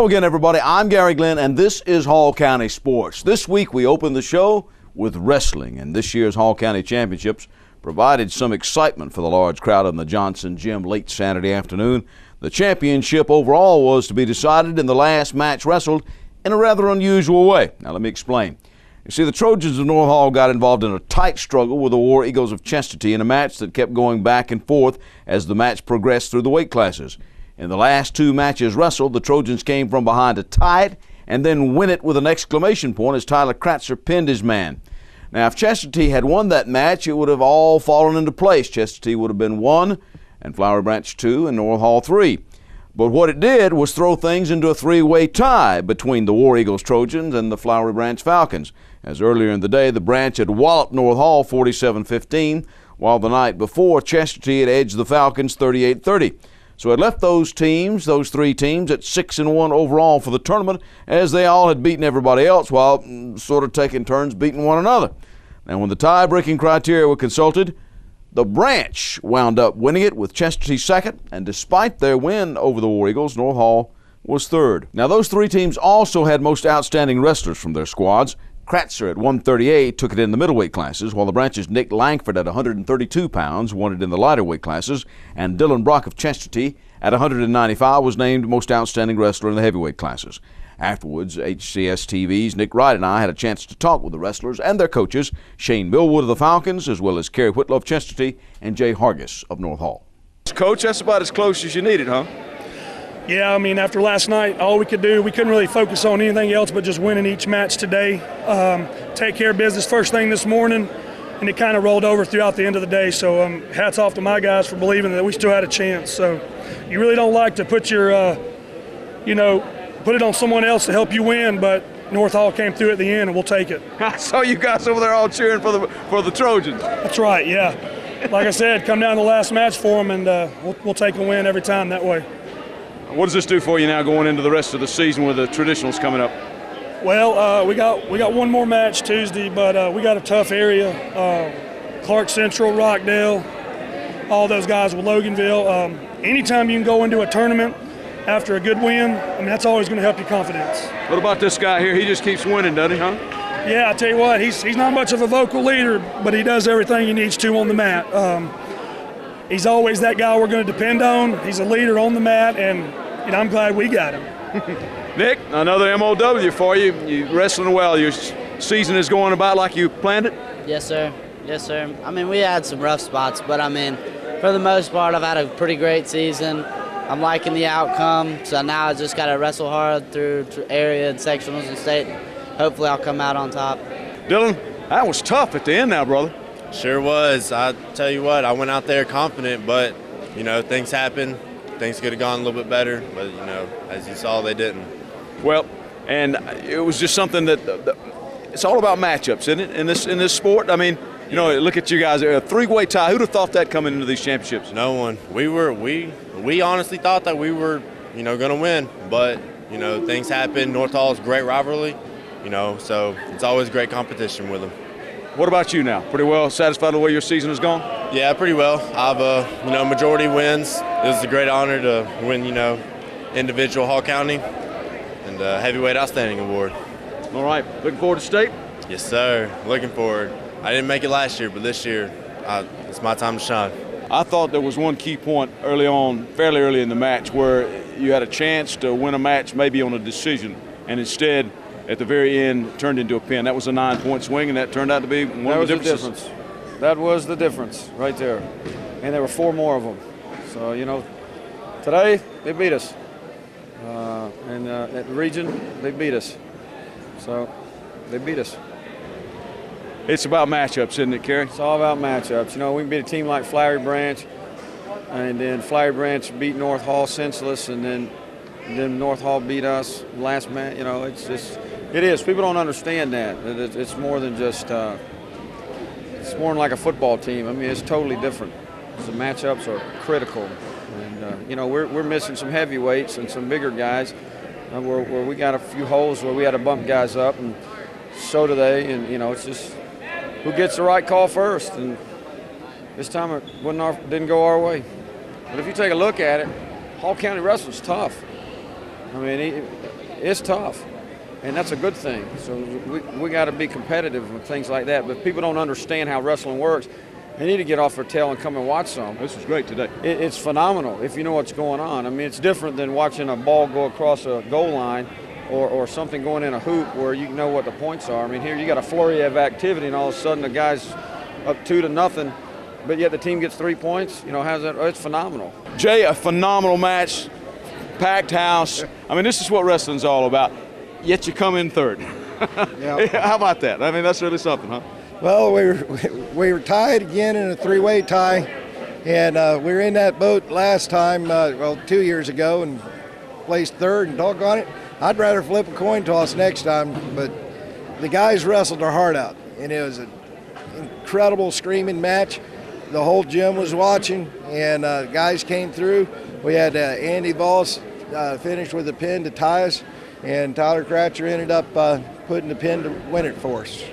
Hello again, everybody. I'm Garry Glenn, and this is Hall County Sports. This week, we open the show with wrestling, and this year's Hall County Championships provided some excitement for the large crowd in the Johnson Gym late Saturday afternoon. The championship overall was to be decided in the last match wrestled in a rather unusual way. Now, let me explain. You see, the Trojans of North Hall got involved in a tight struggle with the War Eagles of Chestatee in a match that kept going back and forth as the match progressed through the weight classes. In the last two matches wrestled, the Trojans came from behind to tie it and then win it with an exclamation point as Tyler Kratzer pinned his man. Now, if Chestatee had won that match, it would have all fallen into place. Chestatee would have been 1, and Flowery Branch 2, and North Hall 3. But what it did was throw things into a three-way tie between the War Eagles Trojans and the Flowery Branch Falcons, as earlier in the day the Branch had walloped North Hall 47-15, while the night before Chestatee had edged the Falcons 38-30. So it left those teams, those three teams, at 6-1 overall for the tournament, as they all had beaten everybody else while sort of taking turns beating one another. Now, when the tie-breaking criteria were consulted, the Branch wound up winning it with Chestatee second, and despite their win over the War Eagles, North Hall was third. Now, those three teams also had most outstanding wrestlers from their squads. Kratzer at 138 took it in the middleweight classes, while the Branch's Nick Lankford at 132 pounds won it in the lighter weight classes, and Dylan Brock of Chestatee at 195 was named most outstanding wrestler in the heavyweight classes. Afterwards, HCS-TV's Nick Wright and I had a chance to talk with the wrestlers and their coaches, Shane Millwood of the Falcons, as well as Carey Whitlow of Chestatee, and Jay Hargis of North Hall. Coach, that's about as close as you needed, huh? Yeah, I mean, after last night, all we could do, we couldn't really focus on anything else but just winning each match today. Take care of business first thing this morning, and it kind of rolled over throughout the end of the day. So hats off to my guys for believing that we still had a chance. So you really don't like to put your, put it on someone else to help you win, but North Hall came through at the end, and we'll take it. I saw you guys over there all cheering for the Trojans. That's right, yeah. Like I said, come down to the last match for them, and we'll take a win every time that way. What does this do for you now going into the rest of the season with the traditionals coming up? Well, we got one more match Tuesday, but we got a tough area. Clark Central, Rockdale, all those guys with Loganville. Anytime you can go into a tournament after a good win, I mean, that's always going to help your confidence. What about this guy here? He just keeps winning, doesn't he, huh? Yeah, I tell you what, he's not much of a vocal leader, but he does everything he needs to on the mat. He's always that guy we're going to depend on. He's a leader on the mat, and I'm glad we got him. Nick, another MOW for you. You're wrestling well. Your season is going about like you planned it? Yes, sir. Yes, sir. I mean, we had some rough spots, but I mean, for the most part, I've had a pretty great season. I'm liking the outcome, so now I just got to wrestle hard through area and sectionals and state. Hopefully I'll come out on top. Dylan, that was tough at the end now, brother. Sure was. I tell you what, I went out there confident, but, things happen. Things could have gone a little bit better, but, as you saw, they didn't. Well, and it was just something that it's all about matchups, isn't it, in this sport? I mean, look at you guys, a three-way tie. Who'd have thought that coming into these championships? No one. We honestly thought that we were, going to win, but, things happen. North Hall is a great rivalry, so it's always great competition with them. What about you now? Pretty well satisfied with the way your season has gone? Yeah, pretty well. I've, majority wins. It was a great honor to win, individual Hall County and heavyweight outstanding award. All right. Looking forward to state? Yes, sir. Looking forward. I didn't make it last year, but this year, it's my time to shine. I thought there was one key point early on, fairly early in the match, where you had a chance to win a match maybe on a decision, and instead, at the very end, turned into a pin. That was a 9-point swing, and that turned out to be one of the differences. That was the difference right there. And there were 4 more of them. So, today they beat us. And at the region, they beat us. So they beat us. It's about matchups, isn't it, Carey? It's all about matchups. We can beat a team like Flowery Branch, and then Flowery Branch beat North Hall senseless, and then North Hall beat us last match. It is. People don't understand that. It's more than just. It's more than like a football team. I mean, it's totally different. The matchups are critical, and we're missing some heavyweights and some bigger guys, where we got a few holes where we had to bump guys up, and so do they. And it's just who gets the right call first. And this time it didn't go our way. But if you take a look at it, Hall County wrestling's tough. I mean, it's tough, and that's a good thing. So we got to be competitive with things like that. But if people don't understand how wrestling works, they need to get off their tail and come and watch some. This was great today. It's phenomenal if you know what's going on. I mean, it's different than watching a ball go across a goal line or something going in a hoop where you know what the points are. I mean, here you got a flurry of activity, and all of a sudden the guy's up 2-0, but yet the team gets 3 points. You know, how's that? It's phenomenal. Jay, a phenomenal match, packed house. I mean, this is what wrestling's all about. Yet you come in third. Yeah. How about that? I mean, that's really something, huh? Well, we were tied again in a three-way tie, and we were in that boat last time, 2 years ago, and placed third, and doggone it, I'd rather flip a coin toss next time, but the guys wrestled their heart out, and it was an incredible screaming match. The whole gym was watching, and guys came through. We had Andy Voss finish with a pin to tie us, and Tyler Kratzer ended up putting the pin to win it for us.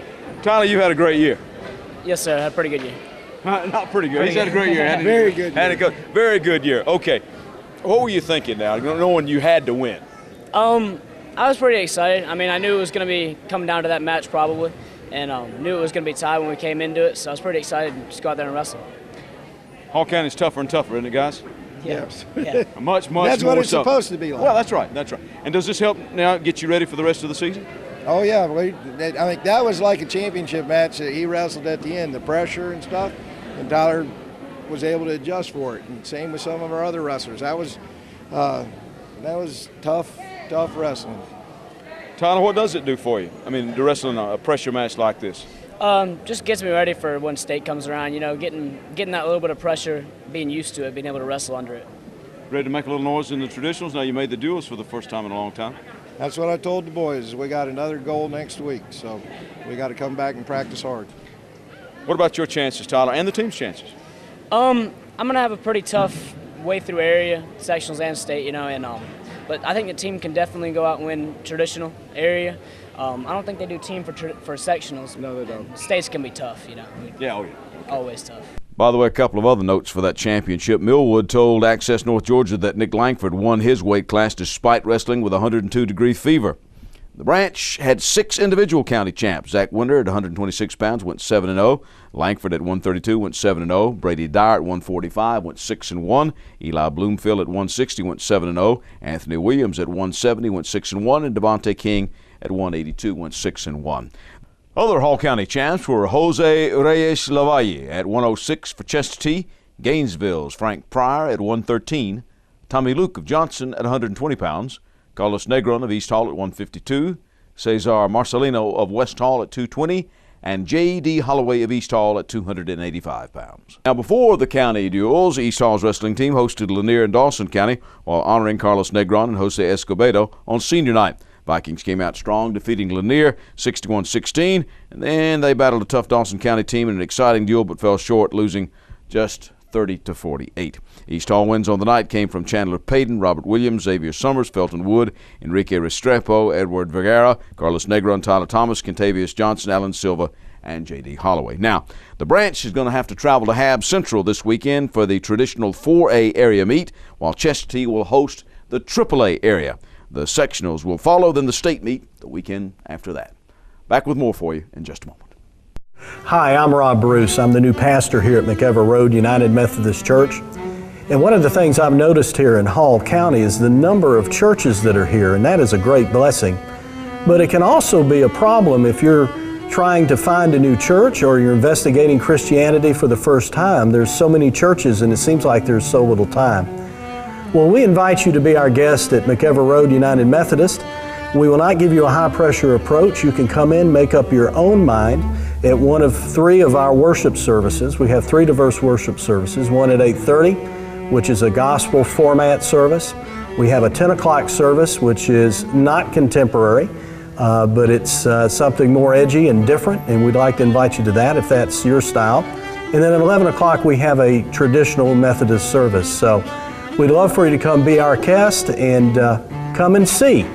Tyler, you had a great year. Yes, sir. I had a pretty good year. Not pretty good. He's had a great year. Very good year. Very good year. Okay. What were you thinking now, knowing you had to win? I was pretty excited. I mean, I knew it was going to be coming down to that match probably, and knew it was going to be tied when we came into it, so I was pretty excited to just go out there and wrestle. Hall County's tougher and tougher, isn't it, guys? Yes. Yeah. Much That's more what it's so. supposed to be like. Well, that's right. And does this help now get you ready for the rest of the season? Oh, yeah. I mean, that was like a championship match that he wrestled at the end, the pressure and stuff, and Tyler was able to adjust for it. And same with some of our other wrestlers. That was tough wrestling. Tyler, what does it do for you? I mean, to wrestle in a pressure match like this? Just gets me ready for when state comes around, you know, getting that little bit of pressure, being used to it, being able to wrestle under it. Ready to make a little noise in the traditionals? Now you made the duels for the first time in a long time. That's what I told the boys. We got another goal next week, so we got to come back and practice hard. What about your chances, Tyler, and the team's chances? I'm going to have a pretty tough way through area, sectionals and state, you know, and but I think the team can definitely go out and win traditional area. I don't think they do team for sectionals. No, they don't. States can be tough, you know. Yeah, oh yeah. Always tough. By the way, a couple of other notes for that championship. Millwood told Access North Georgia that Nick Lankford won his weight class despite wrestling with 102-degree fever. The branch had 6 individual county champs. Zach Winder at 126 pounds went 7-0. Lankford at 132 went 7-0. Brady Dyer at 145 went 6-1. Eli Bloomfield at 160 went 7-0. Anthony Williams at 170 went 6-1. And Devontae King at 182 went 6-1. Other Hall County champs were Jose Reyes Lavalle at 106 for Chestatee, Gainesville's Frank Pryor at 113, Tommy Luke of Johnson at 120 pounds, Carlos Negron of East Hall at 152, Cesar Marcelino of West Hall at 220, and J.D. Holloway of East Hall at 285 pounds. Now, before the county duels, East Hall's wrestling team hosted Lanier and Dawson County while honoring Carlos Negron and Jose Escobedo on senior night. Vikings came out strong, defeating Lanier 61-16, and then they battled a tough Dawson County team in an exciting duel but fell short, losing just 30-48. East Hall wins on the night came from Chandler Payton, Robert Williams, Xavier Summers, Felton Wood, Enrique Restrepo, Edward Vergara, Carlos Negron, Tyler Thomas, Contavious Johnson, Alan Silva, and J.D. Holloway. Now, the branch is going to have to travel to Hab Central this weekend for the traditional 4A area meet, while Chestatee will host the AAA area. The sectionals will follow, then the state meet the weekend after that. Back with more for you in just a moment. Hi, I'm Rob Bruce. I'm the new pastor here at McEver Road United Methodist Church. And one of the things I've noticed here in Hall County is the number of churches that are here, and that is a great blessing. But it can also be a problem if you're trying to find a new church or you're investigating Christianity for the first time. There's so many churches and it seems like there's so little time. Well, we invite you to be our guest at McEver Road United Methodist. We will not give you a high-pressure approach. You can come in, make up your own mind at one of 3 of our worship services. We have 3 diverse worship services, one at 8:30, which is a gospel format service. We have a 10 o'clock service, which is not contemporary, but it's something more edgy and different, and we'd like to invite you to that if that's your style. And then at 11 o'clock, we have a traditional Methodist service. So we'd love for you to come be our guest and come and see.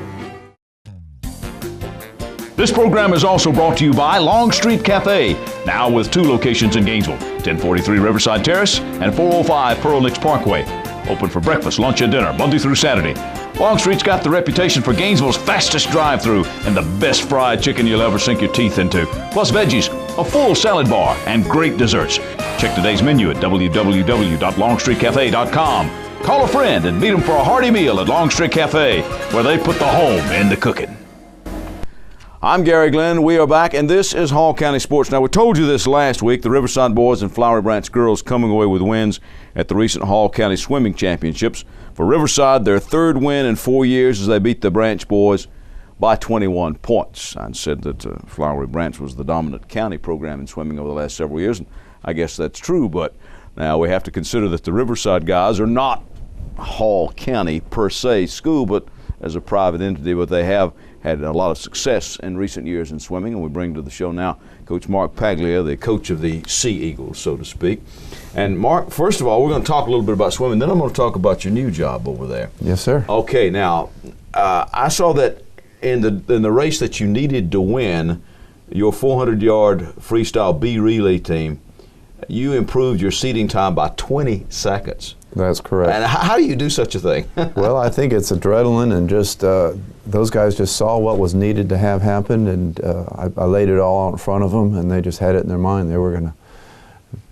This program is also brought to you by Long Street Cafe, now with 2 locations in Gainesville, 1043 Riverside Terrace and 405 Pearl Nicks Parkway. Open for breakfast, lunch, and dinner, Monday through Saturday. Longstreet's got the reputation for Gainesville's fastest drive-thru and the best fried chicken you'll ever sink your teeth into. Plus veggies, a full salad bar, and great desserts. Check today's menu at www.longstreetcafe.com. Call a friend and meet them for a hearty meal at Longstreet Cafe, where they put the home in the cooking. I'm Garry Glenn. We are back, and this is Hall County Sports. Now, we told you this last week. The Riverside boys and Flowery Branch girls coming away with wins at the recent Hall County Swimming Championships. For Riverside, their third win in 4 years as they beat the Branch boys by 21 points. I said that Flowery Branch was the dominant county program in swimming over the last several years, and I guess that's true, but now we have to consider that the Riverside guys are not Hall County per se school, but as a private entity, but they have had a lot of success in recent years in swimming, and we bring to the show now Coach Mark Paglia, the coach of the Sea Eagles, so to speak. And Mark, first of all, we're going to talk a little bit about swimming, then I'm going to talk about your new job over there. Yes, sir. Okay, now, I saw that in the race that you needed to win, your 400-yard freestyle B relay team, you improved your seating time by 20 seconds. That's correct. And how do you do such a thing? Well, I think it's adrenaline, and just those guys just saw what was needed to have happen, and I laid it all out in front of them, and they just had it in their mind. They were going to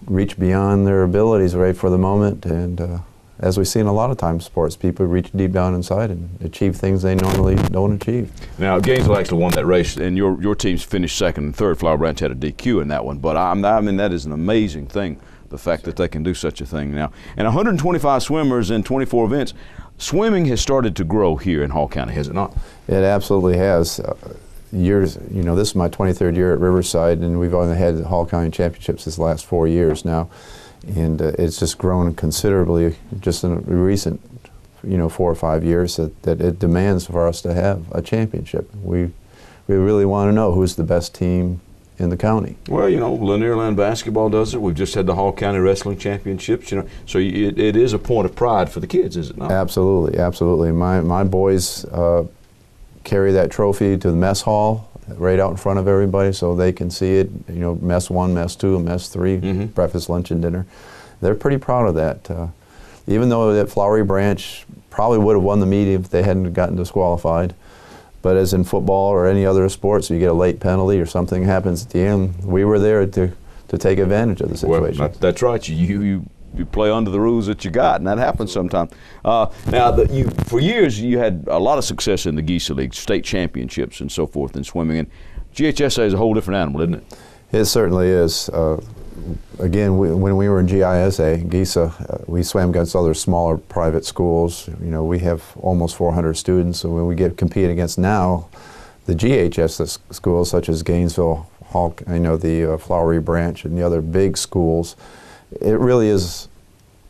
reach beyond their abilities right for the moment, and as we've seen a lot of times sports, people reach deep down inside and achieve things they normally don't achieve. Now, Gainesville actually won that race, and your teams finished second and third. Flowery Branch had a DQ in that one, but I mean, that is an amazing thing, the fact that they can do such a thing now. And 125 swimmers in 24 events. Swimming has started to grow here in Hall County, has it not? It absolutely has. Years, this is my 23rd year at Riverside, and we've only had the Hall County Championships this last 4 years now. And it's just grown considerably just in recent, 4 or 5 years that it demands for us to have a championship. We really want to know who's the best team in the county. Well, Lanier Land basketball does it. We've just had the Hall County Wrestling Championships, so it is a point of pride for the kids, is it not? Absolutely, absolutely. My boys carry that trophy to the mess hall right out in front of everybody so they can see it, mess 1, mess 2, and mess 3, breakfast, lunch, and dinner. They're pretty proud of that. Even though that Flowery Branch probably would have won the meet if they hadn't gotten disqualified. But as in football or any other sports, you get a late penalty or something happens at the end, we were there to take advantage of the situation. Well, that's right. You play under the rules that you got, and that happens sometimes. Now, for years, you had a lot of success in the Geesa League, state championships and so forth in swimming. And GHSA is a whole different animal, isn't it? It certainly is. Again, when we were in GISA, Geesa, we swam against other smaller private schools. We have almost 400 students, so when we compete against now the GHS schools such as Gainesville, the Flowery Branch, and the other big schools, it really is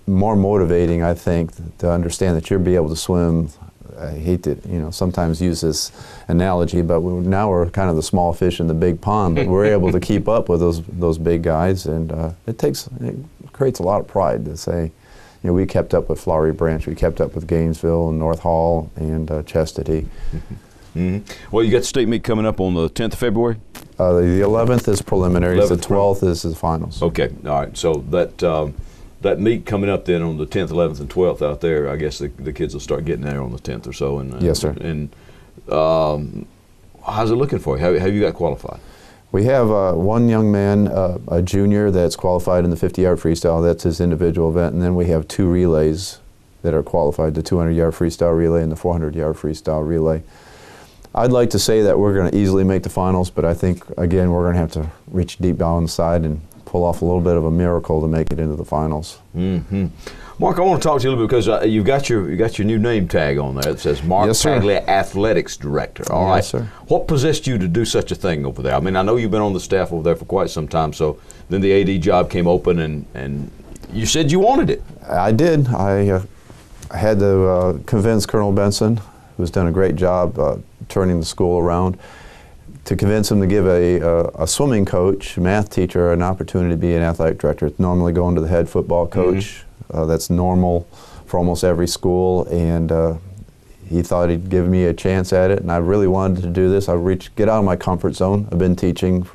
more motivating, I think, to understand that you'll be able to swim. I hate to, sometimes use this analogy, but now we're kind of the small fish in the big pond, but we're able to keep up with those big guys, and it creates a lot of pride to say, we kept up with Flowery Branch, we kept up with Gainesville and North Hall and Chestatee. Well, you got the state meet coming up on the 10th of February? The 11th is preliminaries, the 12th is the finals. Okay, all right, so that meet coming up then on the 10th, 11th, and 12th out there, I guess the kids will start getting there on the 10th or so. And yes, sir. And how's it looking for you? Have you got qualified? We have one young man, a junior, that's qualified in the 50-yard freestyle. That's his individual event. And then we have 2 relays that are qualified, the 200-yard freestyle relay and the 400-yard freestyle relay. I'd like to say that we're going to easily make the finals, but I think, again, we're going to have to reach deep down inside and pull off a little bit of a miracle to make it into the finals. Mark, I want to talk to you a little bit because you've got your new name tag on there. It says Mark Paglia, Athletics Director. All right. Yes, sir. What possessed you to do such a thing over there? I mean, I know you've been on the staff over there for quite some time, so then the AD job came open and you said you wanted it. I did. I had to convince Colonel Benson, who's done a great job turning the school around, to convince him to give a swimming coach, math teacher, an opportunity to be an athletic director. It's normally going to the head football coach. That's normal for almost every school, and he thought he'd give me a chance at it, and I really wanted to do this. Get out of my comfort zone. I've been teaching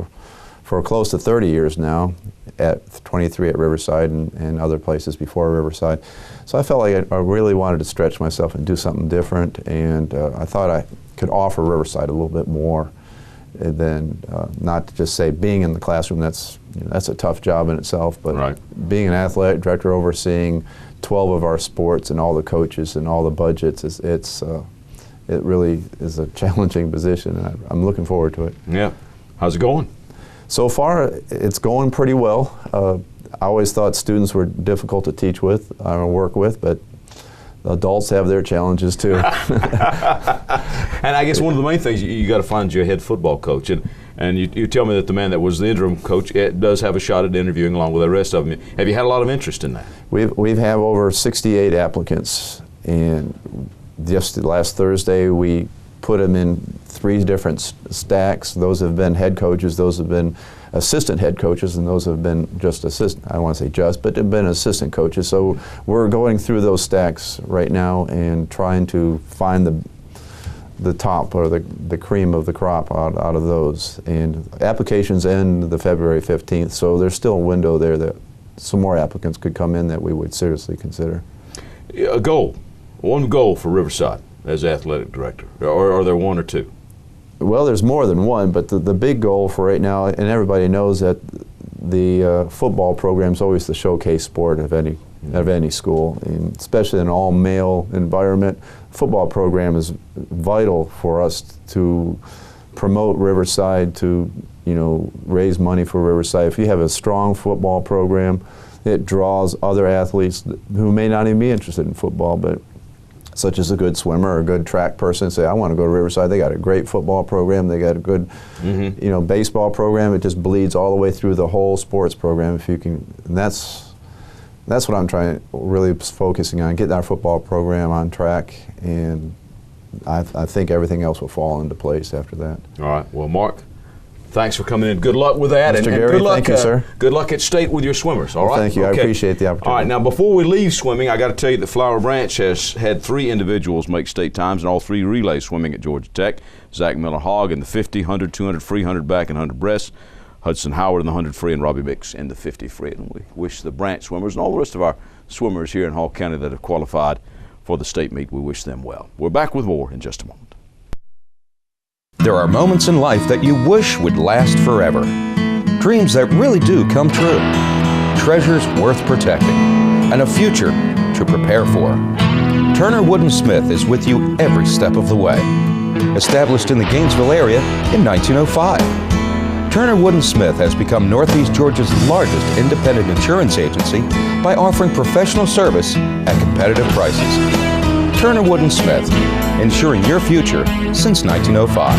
for close to 30 years now, at 23 at Riverside and other places before Riverside. So I felt like I really wanted to stretch myself and do something different, and I thought I could offer Riverside a little bit more than not to just say being in the classroom. That's a tough job in itself, but being an athletic director overseeing 12 of our sports and all the coaches and all the budgets, it really is a challenging position, and I'm looking forward to it. Yeah. How's it going? So far, it's going pretty well. I always thought students were difficult to teach with, work with, but adults have their challenges too. And I guess one of the main things, you got to find your head football coach. And you tell me that the man that was the interim coach does have a shot at interviewing along with the rest of them. Have you had a lot of interest in that? We've had over 68 applicants, and just last Thursday we put them in 3 different stacks. Those have been head coaches, those have been assistant head coaches, and those have been just assistant, I don't want to say just, but they've been assistant coaches. So we're going through those stacks right now and trying to find the top or the cream of the crop out of those. And applications end the February 15th, so there's still a window there that some more applicants could come in that we would seriously consider. A goal, one goal for Riverside as athletic director, or are there one or two? Well, there's more than one, but the big goal for right now, and everybody knows that the football program is always the showcase sport of any school, and especially in an all-male environment. Football program is vital for us to promote Riverside, to raise money for Riverside. If you have a strong football program, it draws other athletes who may not even be interested in football, but such as a good swimmer or a good track person, say, I want to go to Riverside. They got a great football program. They got a good, baseball program. It just bleeds all the way through the whole sports program. If you can, and that's what I'm really focusing on, getting our football program on track, and I think everything else will fall into place after that. All right. Well, Mark, thanks for coming in. Good luck with that. Mr. And Garry, good luck, thank you, sir. Good luck at state with your swimmers, all right? Thank you. Okay. I appreciate the opportunity. All right. Now, before we leave swimming, I got to tell you that Flowery Branch has had 3 individuals make state times and all 3 relay swimming at Georgia Tech. Zach Miller-Hogg in the 50, 100, 200 free, 100 back, and 100 breast. Hudson Howard in the 100 free, and Robbie Mix in the 50 free. And we wish the Branch swimmers and all the rest of our swimmers here in Hall County that have qualified for the state meet, we wish them well. We're back with more in just a moment. There are moments in life that you wish would last forever. Dreams that really do come true. Treasures worth protecting. And a future to prepare for. Turner Wood & Smith is with you every step of the way. Established in the Gainesville area in 1905. Turner Wood & Smith has become Northeast Georgia's largest independent insurance agency by offering professional service at competitive prices. Turner Wood & Smith, insuring your future since 1905.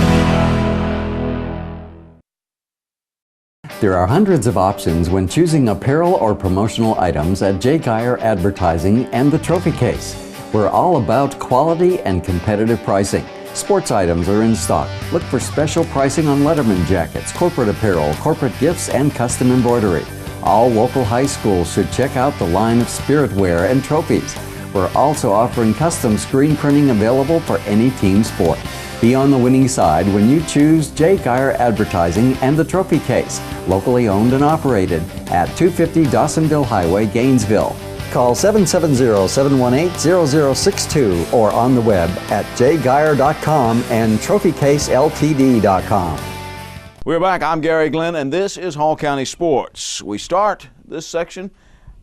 There are hundreds of options when choosing apparel or promotional items at J. Geyer Advertising and the Trophy Case. We're all about quality and competitive pricing. Sports items are in stock. Look for special pricing on Letterman jackets, corporate apparel, corporate gifts, and custom embroidery. All local high schools should check out the line of spirit wear and trophies. We're also offering custom screen printing available for any team sport. Be on the winning side when you choose J. Geyer Advertising and the Trophy Case, locally owned and operated at 250 Dawsonville Highway, Gainesville. Call 770-718-0062 or on the web at jgeyer.com and trophycaseltd.com. We're back. I'm Garry Glenn, and this is Hall County Sports. We start this section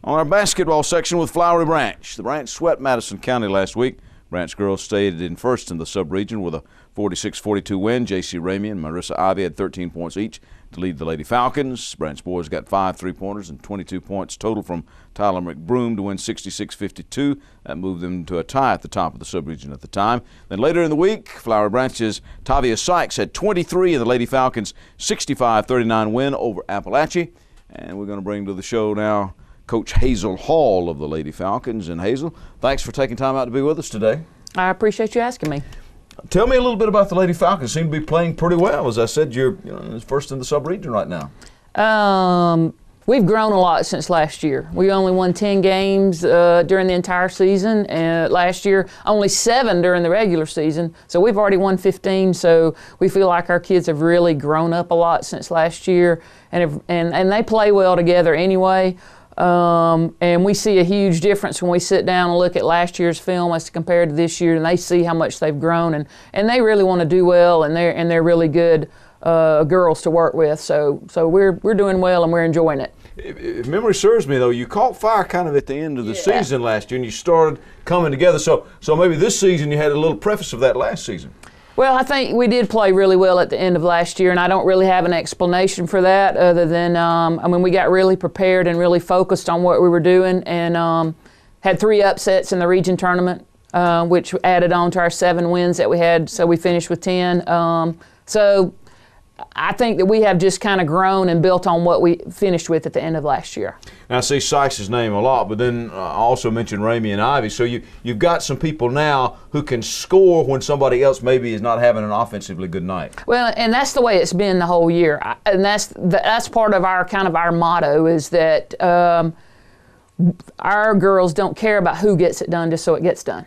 on our basketball section with Flowery Branch. The Branch swept Madison County last week. Branch girls stayed in first in the sub-region with a 46-42 win. J.C. Ramey and Marissa Ivy had 13 points each to lead the Lady Falcons. Branch boys got 5 3-pointers and 22 points total from Tyler McBroom to win 66-52. That moved them to a tie at the top of the sub-region at the time. Then later in the week, Flowery Branch's Tavia Sykes had 23 in the Lady Falcons' 65-39 win over Appalachia. And we're going to bring to the show now Coach Hazel Hall of the Lady Falcons. And Hazel, thanks for taking time out to be with us today. I appreciate you asking me. Tell me a little bit about the Lady Falcons. Seem to be playing pretty well. As I said, you're first in the sub-region right now. We've grown a lot since last year. We only won 10 games during the entire season, and last year only 7 during the regular season. So we've already won 15. So we feel like our kids have really grown up a lot since last year, and they play well together anyway. And we see a huge difference when we sit down and look at last year's film as compared to this year, and they see how much they've grown, and they really want to do well, and they're really good girls to work with. So we're doing well and we're enjoying it. If memory serves me, though, you caught fire kind of at the end of the season last year, and you started coming together. So maybe this season you had a little preface of that last season. Well, I think we did play really well at the end of last year, and I don't really have an explanation for that other than, we got really prepared and really focused on what we were doing, and had 3 upsets in the region tournament, which added on to our 7 wins that we had, so we finished with 10. So I think that we have just kind of grown and built on what we finished with at the end of last year. Now, I see Sykes' name a lot, but then I also mentioned Ramey and Ivy. So you've got some people now who can score when somebody else maybe is not having an offensively good night. Well, and that's the way it's been the whole year. And that's part of our motto is that our girls don't care about who gets it done, just so it gets done.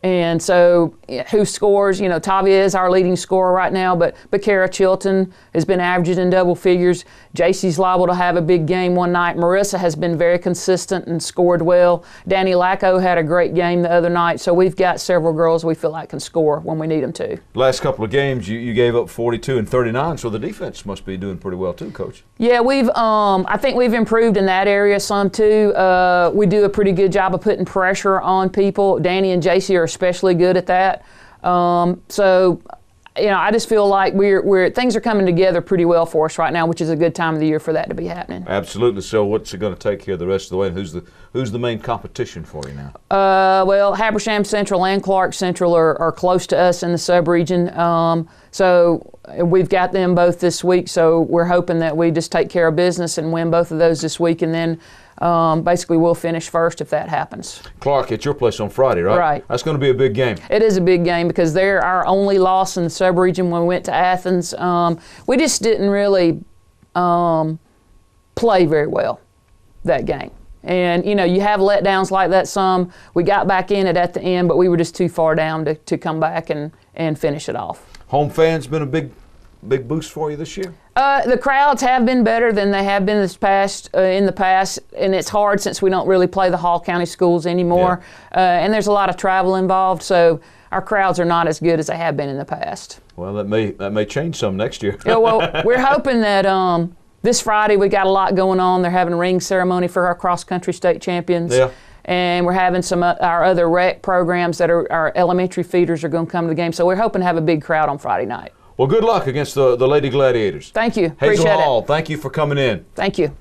And so who scores, Tavia is our leading scorer right now, but Kara Chilton has been averaging in double figures. JC's liable to have a big game one night. Marissa has been very consistent and scored well. Danny Lacko had a great game the other night. So we've got several girls we feel like can score when we need them to. Last couple of games, you gave up 42 and 39, so the defense must be doing pretty well too, Coach. Yeah, I think we've improved in that area some too. We do a pretty good job of putting pressure on people. Danny and JC are especially good at that. I just feel like things are coming together pretty well for us right now, which is a good time of the year for that to be happening. Absolutely. So what's it going to take here the rest of the way, and who's the main competition for you now? Habersham Central and Clark Central are close to us in the sub-region. So we've got them both this week, so we're hoping that we just take care of business and win both of those this week, and then basically we'll finish first if that happens. Clark at your place on Friday, right? Right. That's going to be a big game. It is a big game because they're our only loss in the sub-region when we went to Athens. We just didn't really play very well that game. And, you have letdowns like that some. We got back in it at the end, but we were just too far down to come back and finish it off. Home fans been a big boost for you this year? The crowds have been better than they have been in the past, and it's hard since we don't really play the Hall County schools anymore, and there's a lot of travel involved, so our crowds are not as good as they have been in the past. Well, that may change some next year. Yeah, well, we're hoping that this Friday we got a lot going on. They're having a ring ceremony for our cross-country state champions. Yeah. And we're having some our other rec programs that are our elementary feeders are going to come to the game, so we're hoping to have a big crowd on Friday night. Well, good luck against the Lady Gladiators. Thank you. Hazel Appreciate Hall, it. thank you for coming in. Thank you.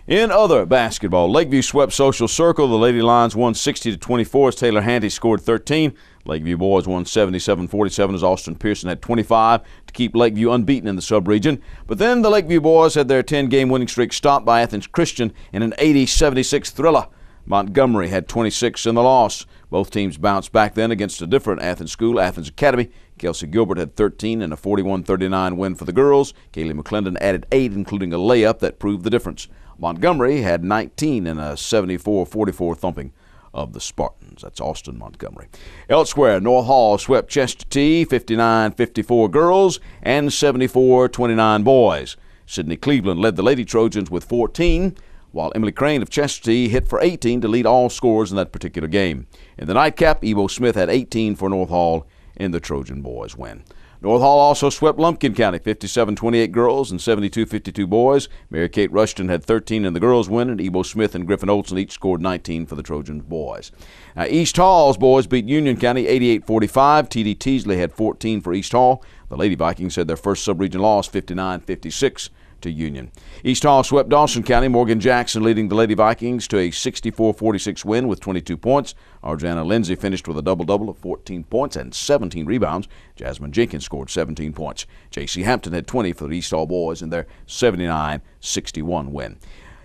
In other basketball, Lakeview swept Social Circle. The Lady Lions won 60-24 as Taylor Handy scored 13. Lakeview boys won 77-47 as Austin Pearson had 25 to keep Lakeview unbeaten in the sub-region. But then the Lakeview boys had their 10-game winning streak stopped by Athens Christian in an 80-76 thriller. Montgomery had 26 in the loss. Both teams bounced back then against a different Athens school, Athens Academy. Kelsey Gilbert had 13 in a 41-39 win for the girls. Kaylee McClendon added 8, including a layup that proved the difference. Montgomery had 19 in a 74-44 thumping of the Spartans. That's Austin Montgomery. Elsewhere, North Hall swept Chestatee 59-54 girls and 74-29 boys. Sydney Cleveland led the Lady Trojans with 14, while Emily Crane of Chestatee hit for 18 to lead all scorers in that particular game. In the nightcap, Ebo Smith had 18 for North Hall in the Trojan boys win. North Hall also swept Lumpkin County 57-28 girls and 72-52 boys. Mary Kate Rushton had 13 in the girls win, and Ebo Smith and Griffin Olson each scored 19 for the Trojans boys. Now, East Hall's boys beat Union County 88-45. T.D. Teasley had 14 for East Hall. The Lady Vikings had their first sub-region loss 59-56 to Union. East Hall swept Dawson County, Morgan Jackson leading the Lady Vikings to a 64-46 win with 22 points. Arjana Lindsay finished with a double-double of 14 points and 17 rebounds. Jasmine Jenkins scored 17 points. J.C. Hampton had 20 for the East Hall boys in their 79-61 win.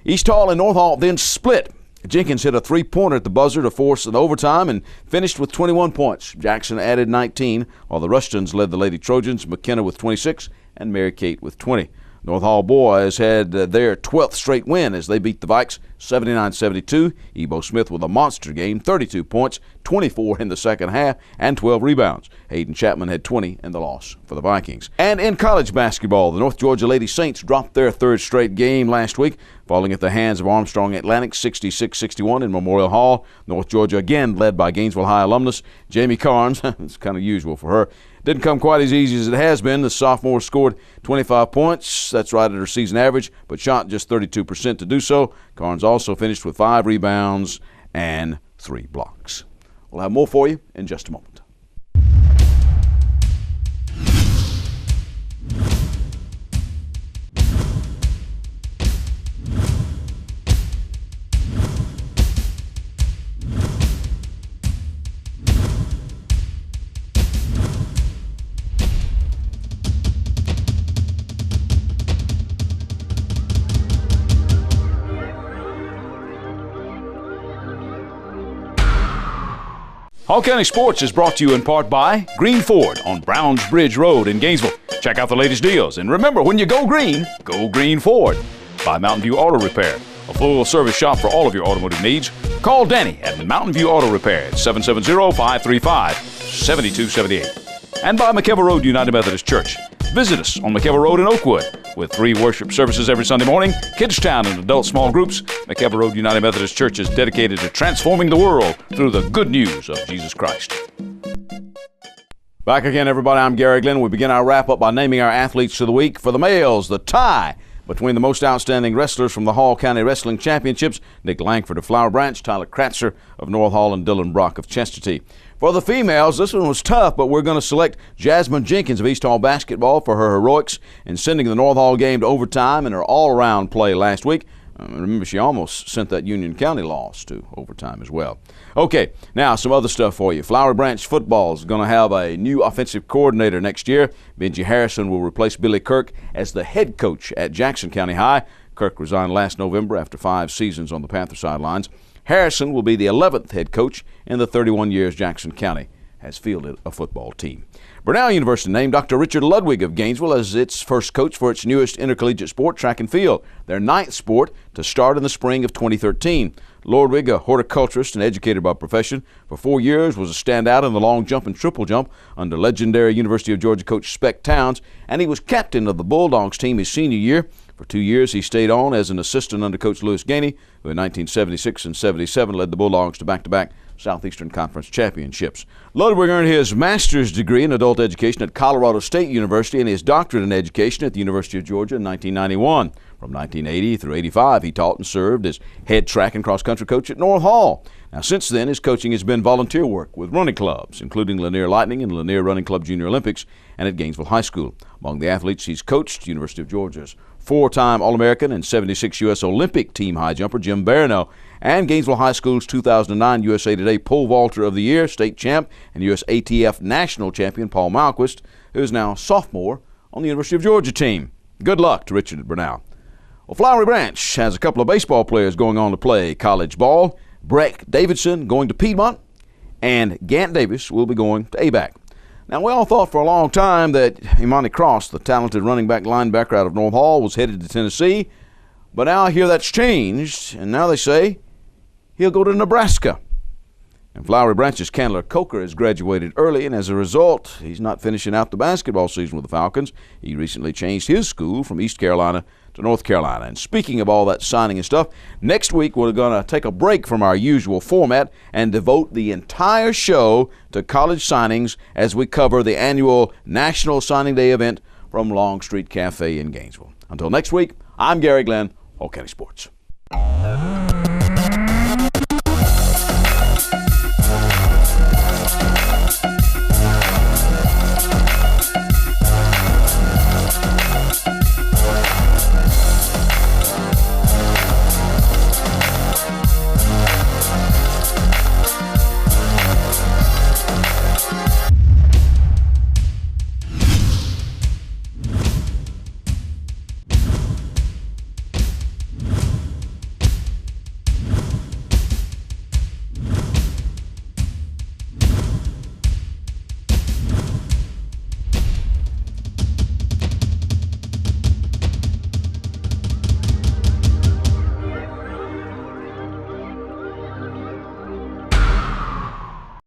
East Hall and North Hall then split. Jenkins hit a three-pointer at the buzzer to force an overtime and finished with 21 points. Jackson added 19, while the Rushtons led the Lady Trojans, McKenna with 26 and Mary Kate with 20. North Hall boys had their 12th straight win as they beat the Vikes 79-72. Ebo Smith with a monster game, 32 points, 24 in the second half, and 12 rebounds. Hayden Chapman had 20 in the loss for the Vikings. And in college basketball, the North Georgia Lady Saints dropped their third straight game last week, falling at the hands of Armstrong Atlantic 66-61 in Memorial Hall. North Georgia again led by Gainesville High alumnus Jamie Carnes. It's kind of usual for her. Didn't come quite as easy as it has been. The sophomore scored 25 points. That's right at her season average, but shot just 32% to do so. Carnes also finished with 5 rebounds and 3 blocks. We'll have more for you in just a moment. Hall County Sports is brought to you in part by Green Ford on Browns Bridge Road in Gainesville. Check out the latest deals. And remember, when you go Green Ford. By Mountain View Auto Repair, a full-service shop for all of your automotive needs. Call Danny at Mountain View Auto Repair at 770-535-7278. And by McKelvey Road United Methodist Church. Visit us on McKelvey Road in Oakwood with 3 worship services every Sunday morning, Kids Town and adult small groups. McKelvey Road United Methodist Church is dedicated to transforming the world through the good news of Jesus Christ. Back again, everybody. I'm Garry Glenn. We begin our wrap-up by naming our athletes of the week. For the males, the tie between the most outstanding wrestlers from the Hall County Wrestling Championships, Nick Lankford of Flowery Branch, Tyler Kratzer of North Hall, and Dylan Brock of Chestatee. For the females, this one was tough, but we're going to select Jasmine Jenkins of East Hall basketball for her heroics in sending the North Hall game to overtime in her all-around play last week. Remember, she almost sent that Union County loss to overtime as well. Okay, now some other stuff for you. Flowery Branch football is going to have a new offensive coordinator next year. Benji Harrison will replace Billy Kirk as the head coach at Jackson County High. Kirk resigned last November after 5 seasons on the Panther sidelines. Harrison will be the 11th head coach in the 31 years Jackson County has fielded a football team. Brenau University named Dr. Richard Ludwig of Gainesville as its first coach for its newest intercollegiate sport, track and field, their 9th sport to start in the spring of 2013. Ludwig, a horticulturist and educator by profession, for 4 years was a standout in the long jump and triple jump under legendary University of Georgia coach Speck Towns, and he was captain of the Bulldogs team his senior year. For 2 years, he stayed on as an assistant under Coach Lewis Gainey, who in 1976 and 77 led the Bulldogs to back-to-back Southeastern Conference championships. Ludwig earned his master's degree in adult education at Colorado State University and his doctorate in education at the University of Georgia in 1991. From 1980 through 85, he taught and served as head track and cross-country coach at North Hall. Now, since then, his coaching has been volunteer work with running clubs, including Lanier Lightning and Lanier Running Club Junior Olympics, and at Gainesville High School. Among the athletes he's coached, University of Georgia's 4-time All-American and 76 U.S. Olympic team high jumper Jim Barano, and Gainesville High School's 2009 USA Today Pole Vaulter of the Year, state champ, and U.S. ATF national champion Paul Malquist, who is now a sophomore on the University of Georgia team. Good luck to Richard Brenau. Well, Flowery Branch has a couple of baseball players going on to play college ball. Breck Davidson going to Piedmont, and Gant Davis will be going to ABAC. Now, we all thought for a long time that Imani Cross, the talented running back linebacker out of North Hall, was headed to Tennessee, but now I hear that's changed, and now they say he'll go to Nebraska. And Flowery Branch's Candler Coker has graduated early, and as a result, he's not finishing out the basketball season with the Falcons. He recently changed his school from East Carolina to North Carolina. And speaking of all that signing and stuff, next week we're going to take a break from our usual format and devote the entire show to college signings as we cover the annual National Signing Day event from Long Street Cafe in Gainesville. Until next week, I'm Garry Glenn, Hall County Sports.